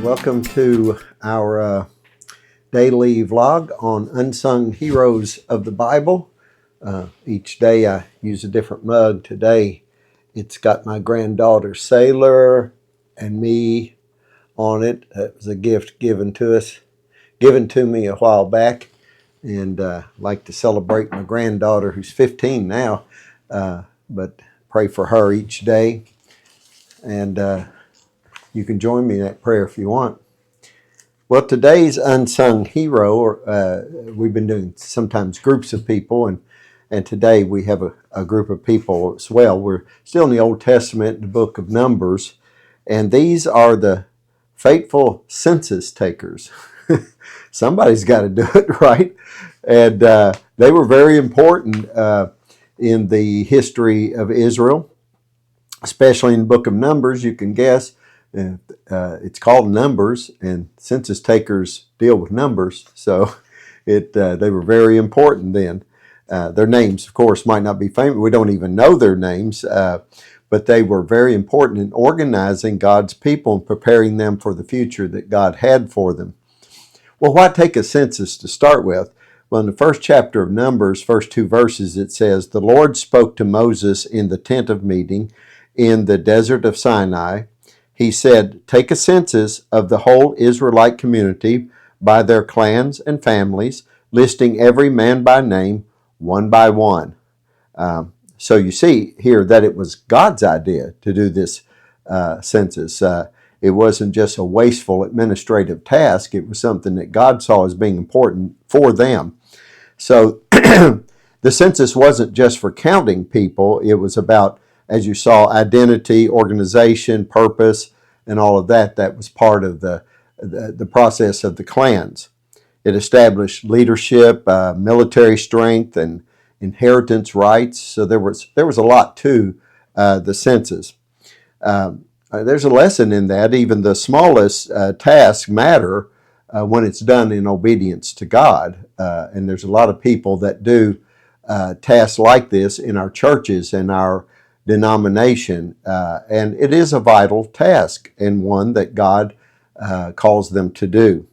Welcome to our daily vlog on Unsung Heroes of the Bible. Each day I use a different mug. Today it's got my granddaughter Sailor and me on it. It was a gift given to me a while back, and like to celebrate my granddaughter who's 15 now, but pray for her each day. And you can join me in that prayer if you want. Well, today's unsung hero, we've been doing sometimes groups of people, and today we have a group of people as well. We're still in the Old Testament, the book of Numbers, and these are the faithful census takers. Somebody's got to do it, right? And they were very important in the history of Israel, especially in the book of Numbers. You can guess. It's called Numbers, and census takers deal with numbers, so they were very important then. Their names, of course, might not be famous. We don't even know their names, but they were very important in organizing God's people and preparing them for the future that God had for them. Well, why take a census to start with? Well, in the first chapter of Numbers, first 2 verses, it says, "The Lord spoke to Moses in the tent of meeting in the desert of Sinai. He said, 'Take a census of the whole Israelite community by their clans and families, listing every man by name, one by one.'" So you see here that it was God's idea to do this census. It wasn't just a wasteful administrative task. It was something that God saw as being important for them. So the census wasn't just for counting people. It was about, as you saw, identity, organization, purpose, and all of that. That was part of the process of the clans. It established leadership, military strength, and inheritance rights. So there was a lot to the census. There's a lesson in that. Even the smallest tasks matter when it's done in obedience to God. And there's a lot of people that do tasks like this in our churches and our denomination, and it is a vital task and one that God calls them to do.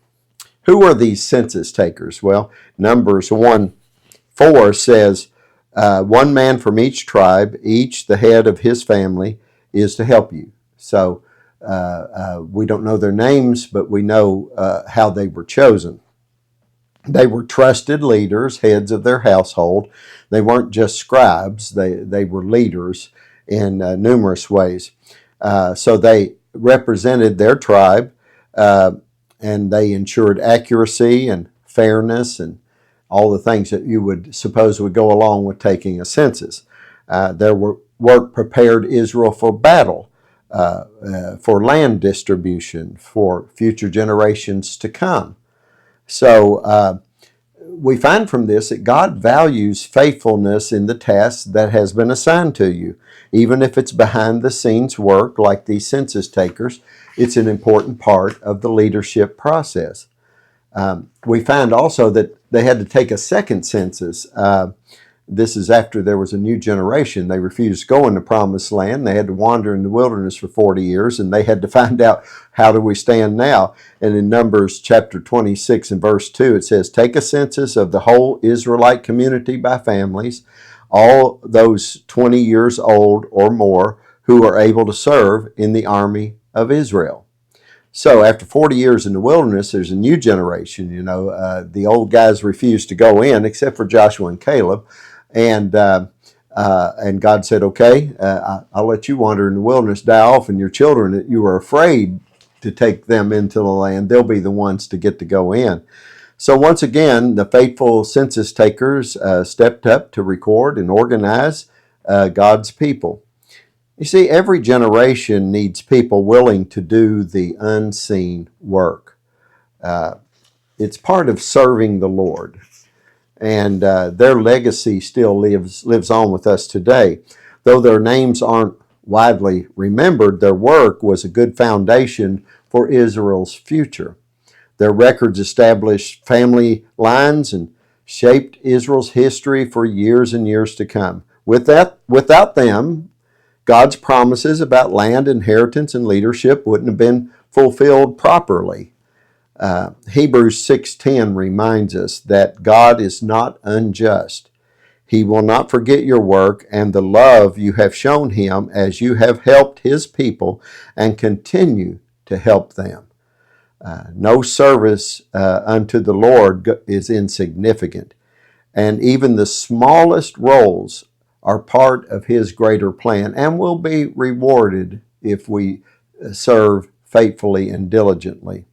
Who are these census takers? Well, Numbers 1:4 says, "One man from each tribe, each the head of his family, is to help you." So we don't know their names, but we know how they were chosen. They were trusted leaders, heads of their household. They weren't just scribes. They were leaders in numerous ways. So they represented their tribe, and they ensured accuracy and fairness and all the things that you would suppose would go along with taking a census. Their work prepared Israel for battle, for land distribution, for future generations to come. So we find from this that God values faithfulness in the task that has been assigned to you. Even if it's behind the scenes work like these census takers, it's an important part of the leadership process. We find also that they had to take a second census. This is after there was a new generation. They refused to go in the promised land. They had to wander in the wilderness for 40 years, and they had to find out, how do we stand now? And in Numbers chapter 26 and verse 2, it says, "Take a census of the whole Israelite community by families, all those 20 years old or more who are able to serve in the army of Israel." So after 40 years in the wilderness, there's a new generation. The old guys refused to go in, except for Joshua and Caleb. And God said, "Okay, I'll let you wander in the wilderness, die off, and your children that you are afraid to take them into the land, they'll be the ones to get to go in." So once again, the faithful census takers stepped up to record and organize God's people. You see, every generation needs people willing to do the unseen work. It's part of serving the Lord. And their legacy still lives on with us today. Though their names aren't widely remembered, their work was a good foundation for Israel's future. Their records established family lines and shaped Israel's history for years and years to come. Without them, God's promises about land, inheritance, and leadership wouldn't have been fulfilled properly. Hebrews 6:10 reminds us that God is not unjust. He will not forget your work and the love you have shown him as you have helped his people and continue to help them. No service unto the Lord is insignificant, and even the smallest roles are part of his greater plan and will be rewarded if we serve faithfully and diligently.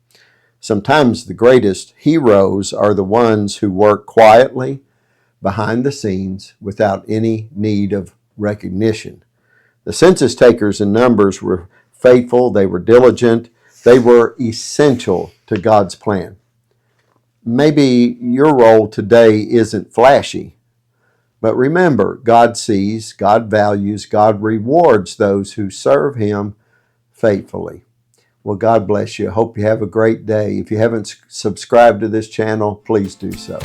Sometimes the greatest heroes are the ones who work quietly behind the scenes without any need of recognition. The census takers in Numbers were faithful, they were diligent, they were essential to God's plan. Maybe your role today isn't flashy, but remember, God sees, God values, God rewards those who serve him faithfully. Well, God bless you. I hope you have a great day. If you haven't subscribed to this channel, please do so.